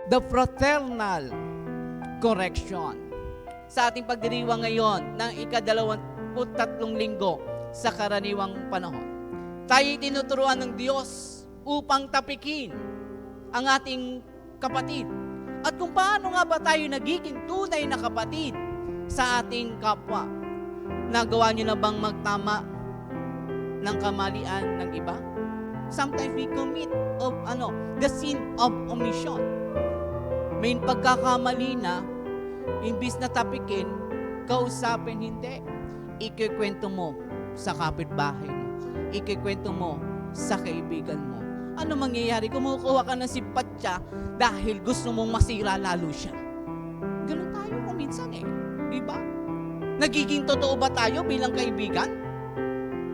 The fraternal correction. Sa ating pagdiriwang ngayon ng ika-23 linggo sa karaniwang panahon, tayo tinuturuan ng Diyos upang tapikin ang ating kapatid. At kung paano nga ba tayo nagiging tunay na kapatid sa ating kapwa. Nagawa niyo na bang magtama ng kamalian ng iba? Sometimes we commit the sin of omission. May pagkakamali na, imbis na tapikin, kausapin, hindi. Ikikwento mo sa kapitbahay mo. Ikikwento mo sa kaibigan mo. Ano mangyayari? Kumukuha ka ng simpatya dahil gusto mong masira lalo siya. Ganun tayo kung minsan Diba? Nagiging totoo ba tayo bilang kaibigan?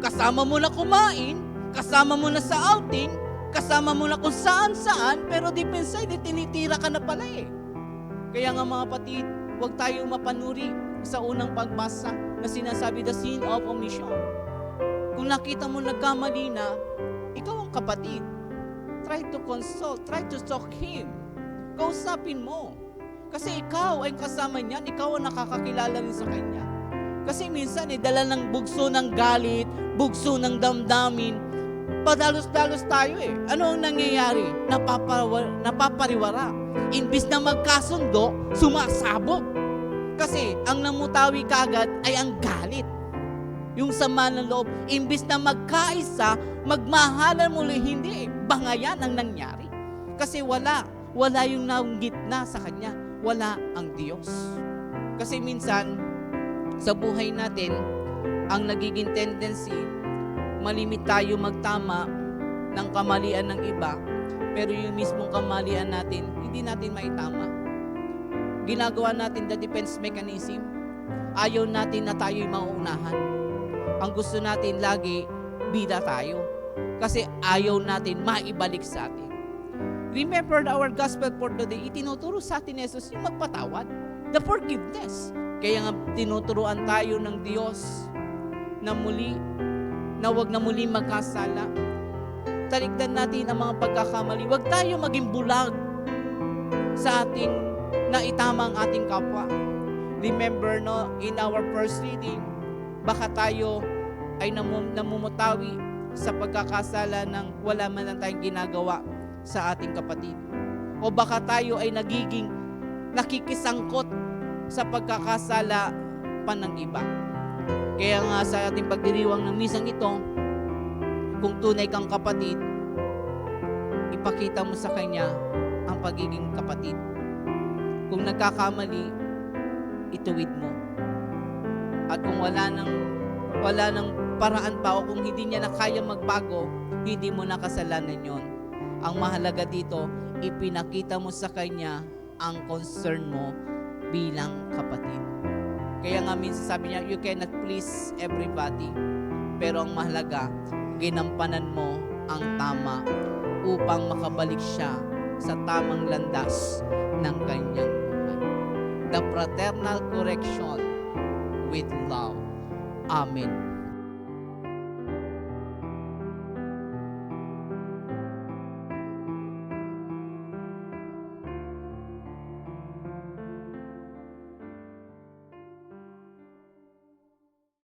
Kasama mo na kumain, kasama mo na sa outing, kasama mo na kung saan-saan, pero deep inside, tinitira ka na pala Kaya nga mga kapatid, huwag tayong mapanuri sa unang pagbasa na sinasabi the sin of omission. Kung nakita mo nagkamali na, ikaw ang kapatid. Try to consult, try to talk him. Kausapin mo. Kasi ikaw ay kasama niyan, ikaw ang nakakakilala rin sa kanya. Kasi minsan dala ng bugso ng galit, bugso ng damdamin, padalos-dalos tayo Ano ang nangyayari? Napapariwara. Imbis na magkasundo, sumasabog. Kasi ang namutawi kagad ay ang galit. Yung sama ng loob, imbis na magkaisa, magmahalan muli, hindi bangayan ang nangyari. Kasi wala yung naunggit na sa kanya. Wala ang Diyos. Kasi minsan, sa buhay natin, ang nagiging tendency, malimit tayo magtama ng kamalian ng iba, pero yung mismong kamalian natin, hindi natin maitama. Ginagawa natin the defense mechanism. Ayaw natin na tayo'y mauunahan. Ang gusto natin lagi, bida tayo. Kasi ayaw natin maibalik sa atin. Remember our gospel for today, itinuturo sa atin ni Jesus yung magpatawad. The forgiveness. Kaya nga tinuturuan tayo ng Diyos na huwag na muli magkasala. Talikdan natin ang mga pagkakamali. Huwag tayo maging bulag sa ating naitama ang ating kapwa. Remember, in our first reading, baka tayo ay namumutawi sa pagkakasala ng wala man lang tayong ginagawa sa ating kapatid. O baka tayo ay nagiging nakikisangkot sa pagkakasala pa ng iba. Kaya nga sa ating pagdiriwang ng misang ito, kung tunay kang kapatid, ipakita mo sa kanya ang pagiging kapatid. Kung nagkakamali, ituwid mo. At kung wala nang paraan pa o kung hindi niya na kaya magbago, hindi mo na kasalanan yon. Ang mahalaga dito, ipinakita mo sa kanya ang concern mo bilang kapatid. Kaya nga minsan sabi niya, you cannot please everybody. Pero ang mahalaga, ginampanan mo ang tama upang makabalik siya sa tamang landas ng kanyang buhay. The fraternal correction with love. Amen.